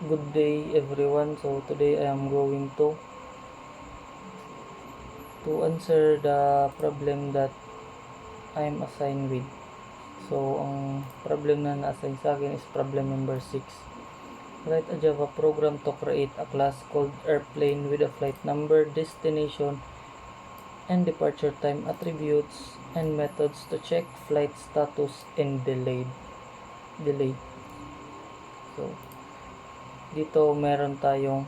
Good day everyone. So today I am going to answer the problem that I am assigned with. So ang problem na na-assign sa akin is problem number 6. Write a Java program to create a class called airplane with a flight number, destination, and departure time attributes and methods to check flight status and delay. So dito meron tayong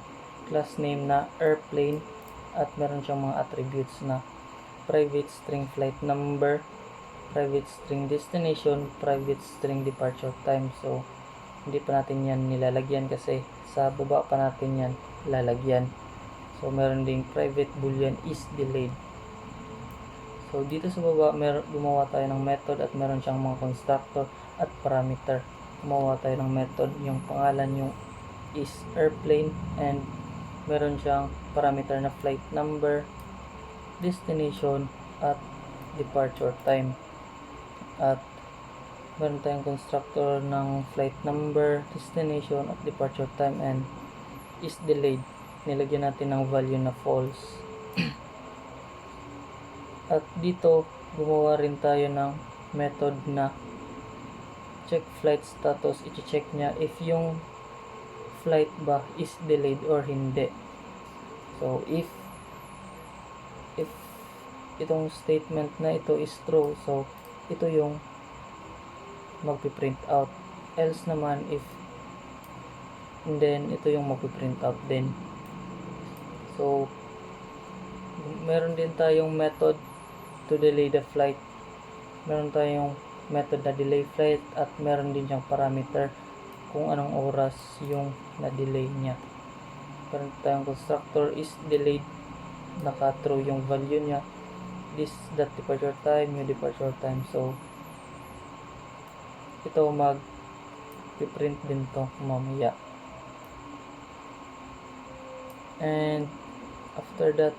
class name na airplane at meron siyang mga attributes na private string flight number, private string destination, private string departure time. So hindi pa natin yan nilalagyan kasi sa baba pa natin yan lalagyan. So meron ding private boolean is delayed. So dito sa baba gumawa tayo ng method at meron siyang mga constructor at parameter. Gumawa tayo ng method, yung pangalan yung is airplane, and meron siyang parameter na flight number, destination, at departure time. At meron tayong constructor ng flight number, destination, at departure time, and is delayed. Nilagyan natin ng value na false. At dito gumawa rin tayo ng method na check flight status. I-check niya if yung flight ba is delayed or hindi. So if itong statement na ito is true, so ito yung magpiprint out. Else naman if then ito yung magpiprint out din. So meron din tayong method to delay the flight. Meron tayong method na delay flight at meron din siyang parameter kung anong oras yung na-delay niya. Meron tayong constructor is delayed, naka-true yung value niya. This that departure time, new departure time. So ito mag-print din to mamaya. And after that,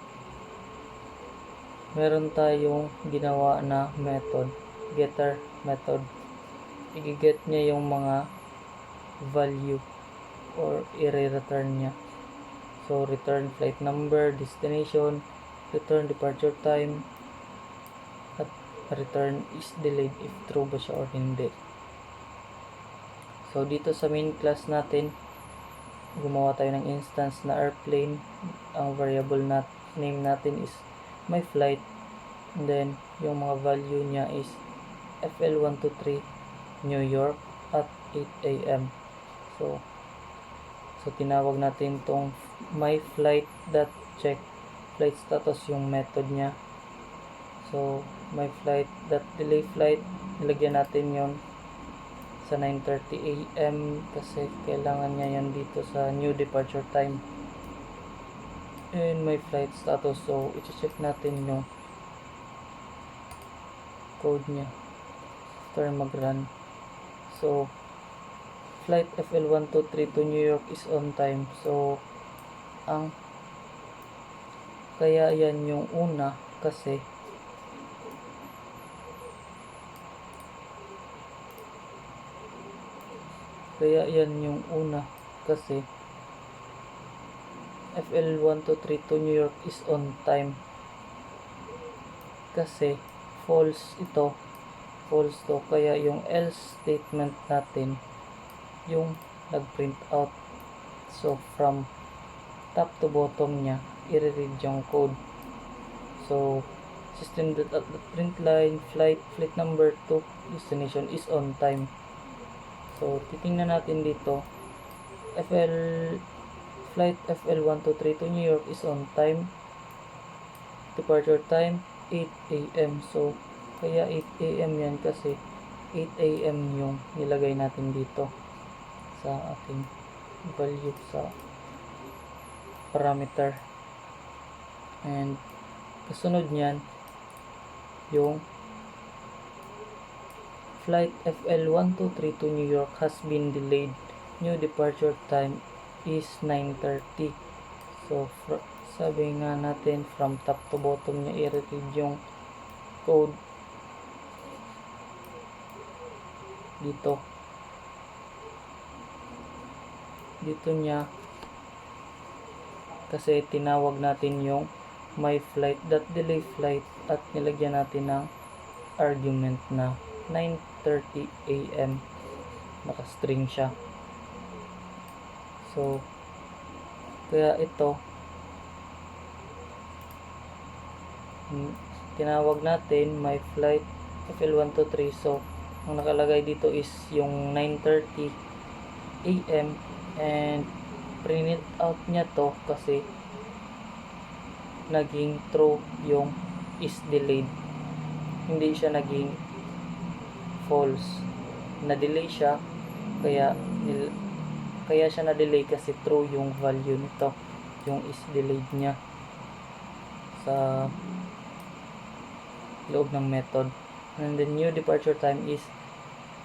meron tayong ginawa na method, getter method. I-get niya yung mga value or i-return niya. So return flight number, destination, return departure time, at return is delayed if true ba siya or hindi. So dito sa main class natin, gumawa tayo ng instance na airplane. Ang variable na name natin is my flight, and then yung mga value niya is FL123 New York at 8 AM. So tinawag natin tong my flight dot check flight status yung method niya. So my flight dot delay flight, nilagyan natin yon sa 9:30 AM kasi kailangan niya yan dito sa new departure time. And my flight status, so i-check natin yung code niya after mag-run. So flight FL123 to New York is on time. So ang kaya yan yung una kasi FL123 to New York is on time kasi false ito, false to, kaya yung else statement natin yung nag-print out. So from top to bottom niya i-read yung code. So system.out.println flight number to destination is on time. So titingnan natin dito, flight FL123 to New York is on time, departure time 8 AM. So kaya 8 AM yan kasi 8 AM yung nilagay natin dito sa ating value sa parameter. And kasunod niyan yung flight FL123 to New York has been delayed, new departure time is 9:30. So sabi nga natin from top to bottom niya i-read yung code dito niya kasi tinawag natin yung my flight delay flight at nilagyan natin ng argument na 9:30 AM, naka-string siya. So kaya ito tinawag natin my flight FL123. So ang nakalagay dito is yung 9:30 AM and print out niya to kasi naging true yung is delayed, hindi siya naging false, na-delay siya, kaya siya na-delay kasi true yung value nito, yung is delayed niya sa loob ng method. And the new departure time is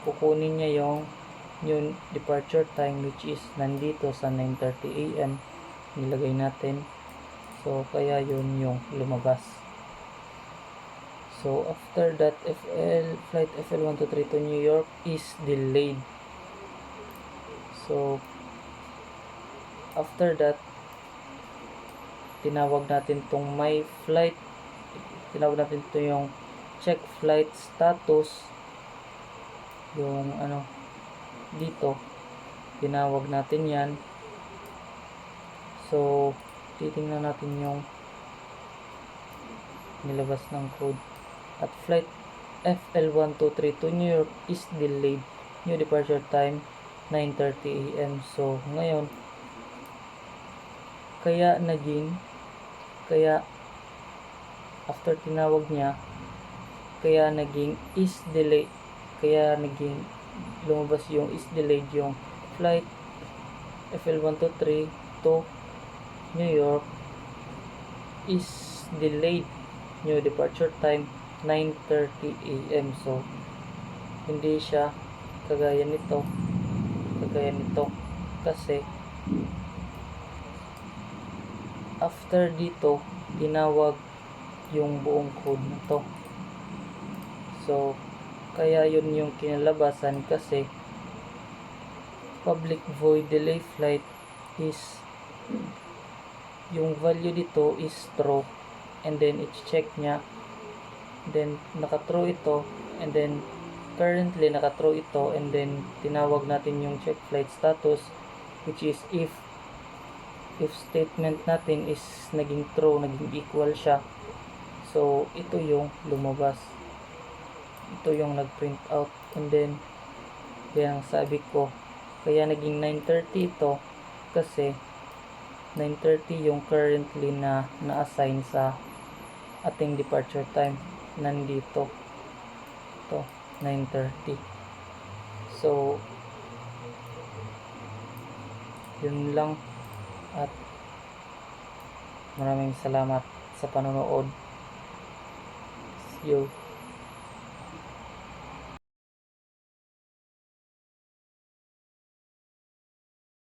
kukunin niya yung new departure time which is nandito sa 9:30 AM, nilagay natin. So kaya yun yung lumabas. So after that, flight FL123 to New York is delayed. So after that, tinawag natin tong my flight, tinawag natin to yung check flight status, yung dito tinawag natin yan. So titingnan natin yung nilabas ng code. At flight FL123 to New York is delayed, new departure time 9:30 AM. So ngayon kaya after tinawag niya, kaya naging is delayed, kaya naging lumabas yung is delayed yung flight FL123 to New York is delayed, new departure time 9:30 AM. So hindi siya kagaya nito kasi after dito tinawag yung buong code na to. So kaya yun yung kinalabasan kasi public void delay flight is yung value dito is true, and then i-check niya, then naka-true ito, and then currently naka-true ito, and then tinawag natin yung check flight status which is if statement natin is naging true, naging equal siya. So ito yung lumabas, ito yung nag-print out, and then yan ang sabi ko, kaya naging 9:30 ito kasi 9:30 yung currently na na-assign sa ating departure time, nandito ito 9:30. So yun lang, at maraming salamat sa panonood. See you.